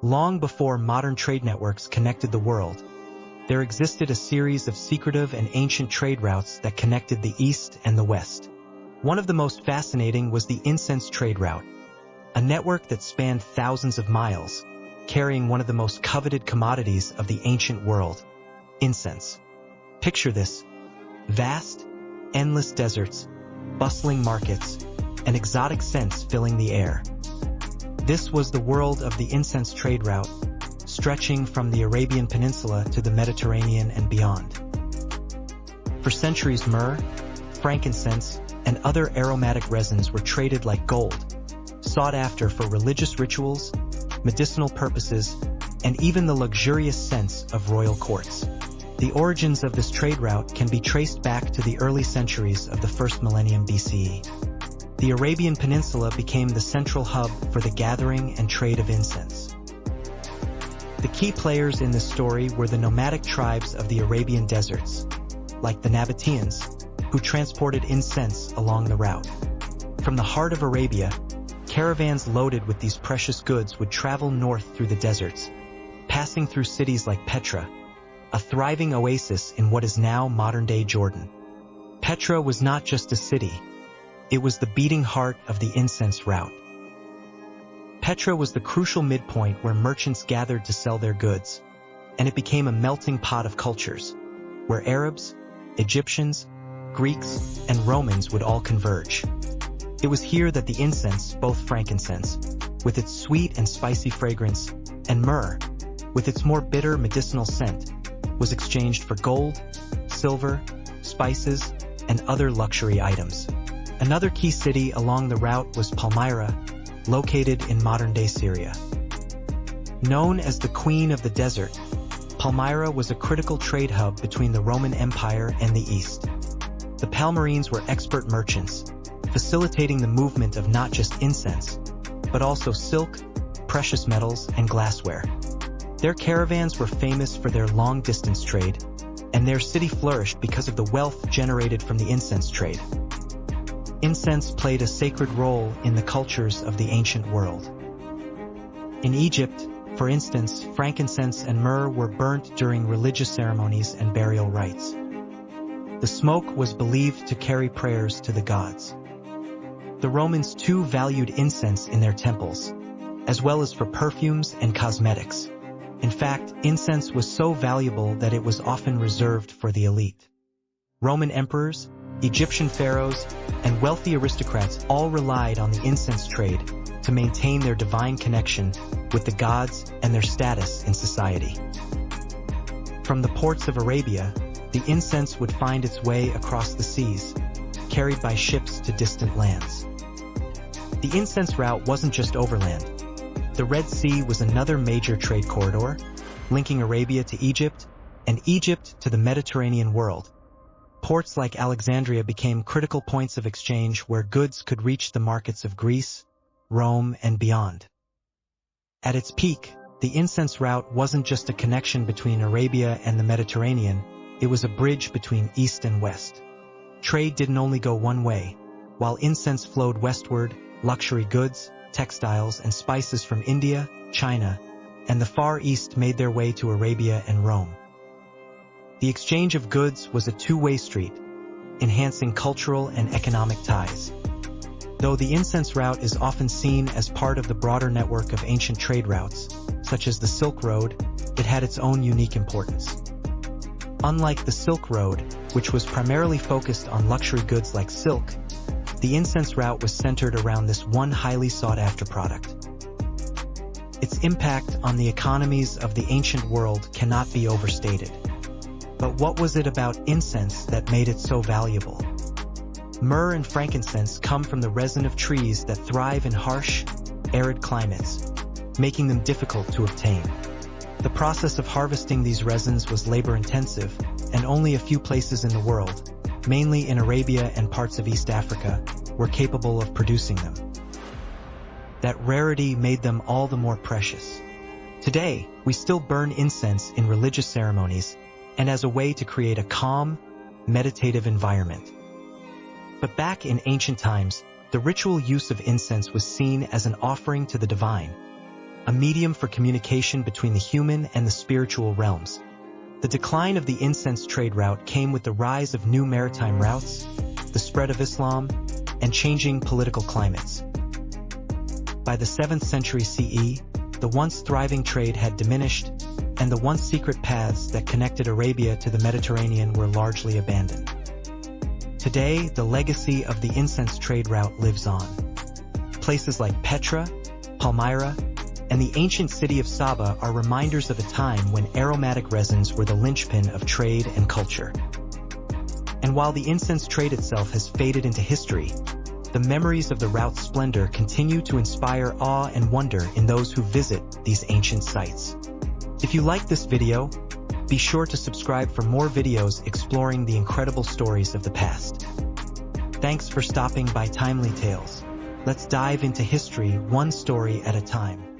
Long before modern trade networks connected the world, there existed a series of secretive and ancient trade routes that connected the East and the West. One of the most fascinating was the Incense Trade Route, a network that spanned thousands of miles, carrying one of the most coveted commodities of the ancient world, incense. Picture this: vast, endless deserts, bustling markets, and exotic scents filling the air. This was the world of the Incense Trade Route, stretching from the Arabian Peninsula to the Mediterranean and beyond. For centuries, myrrh, frankincense, and other aromatic resins were traded like gold, sought after for religious rituals, medicinal purposes, and even the luxurious scents of royal courts. The origins of this trade route can be traced back to the early centuries of the first millennium BCE. The Arabian Peninsula became the central hub for the gathering and trade of incense. The key players in this story were the nomadic tribes of the Arabian deserts, like the Nabateans, who transported incense along the route. From the heart of Arabia, caravans loaded with these precious goods would travel north through the deserts, passing through cities like Petra, a thriving oasis in what is now modern-day Jordan. Petra was not just a city, it was the beating heart of the incense route. Petra was the crucial midpoint where merchants gathered to sell their goods, and it became a melting pot of cultures, where Arabs, Egyptians, Greeks, and Romans would all converge. It was here that the incense, both frankincense, with its sweet and spicy fragrance, and myrrh, with its more bitter medicinal scent, was exchanged for gold, silver, spices, and other luxury items. Another key city along the route was Palmyra, located in modern-day Syria. Known as the Queen of the Desert, Palmyra was a critical trade hub between the Roman Empire and the East. The Palmyrene were expert merchants, facilitating the movement of not just incense, but also silk, precious metals, and glassware. Their caravans were famous for their long-distance trade, and their city flourished because of the wealth generated from the incense trade. Incense played a sacred role in the cultures of the ancient world. In Egypt, for instance, frankincense and myrrh were burnt during religious ceremonies and burial rites. The smoke was believed to carry prayers to the gods. The Romans too valued incense in their temples, as well as for perfumes and cosmetics. In fact, incense was so valuable that it was often reserved for the elite. Roman emperors, Egyptian pharaohs, and wealthy aristocrats all relied on the incense trade to maintain their divine connection with the gods and their status in society. From the ports of Arabia, the incense would find its way across the seas, carried by ships to distant lands. The incense route wasn't just overland. The Red Sea was another major trade corridor, linking Arabia to Egypt and Egypt to the Mediterranean world. Ports like Alexandria became critical points of exchange where goods could reach the markets of Greece, Rome, and beyond. At its peak, the incense route wasn't just a connection between Arabia and the Mediterranean, it was a bridge between East and West. Trade didn't only go one way. While incense flowed westward, luxury goods, textiles, and spices from India, China, and the Far East made their way to Arabia and Rome. The exchange of goods was a two-way street, enhancing cultural and economic ties. Though the incense route is often seen as part of the broader network of ancient trade routes, such as the Silk Road, it had its own unique importance. Unlike the Silk Road, which was primarily focused on luxury goods like silk, the incense route was centered around this one highly sought-after product. Its impact on the economies of the ancient world cannot be overstated. But what was it about incense that made it so valuable? Myrrh and frankincense come from the resin of trees that thrive in harsh, arid climates, making them difficult to obtain. The process of harvesting these resins was labor-intensive, and only a few places in the world, mainly in Arabia and parts of East Africa, were capable of producing them. That rarity made them all the more precious. Today, we still burn incense in religious ceremonies and as a way to create a calm, meditative environment. But back in ancient times, the ritual use of incense was seen as an offering to the divine, a medium for communication between the human and the spiritual realms. The decline of the incense trade route came with the rise of new maritime routes, the spread of Islam, and changing political climates. By the 7th century CE, the once thriving trade had diminished, and the once secret paths that connected Arabia to the Mediterranean were largely abandoned. Today, the legacy of the incense trade route lives on. Places like Petra, Palmyra, and the ancient city of Saba are reminders of a time when aromatic resins were the linchpin of trade and culture. And while the incense trade itself has faded into history, the memories of the route's splendor continue to inspire awe and wonder in those who visit these ancient sites. If you like this video, be sure to subscribe for more videos exploring the incredible stories of the past. Thanks for stopping by Timely Tales. Let's dive into history one story at a time.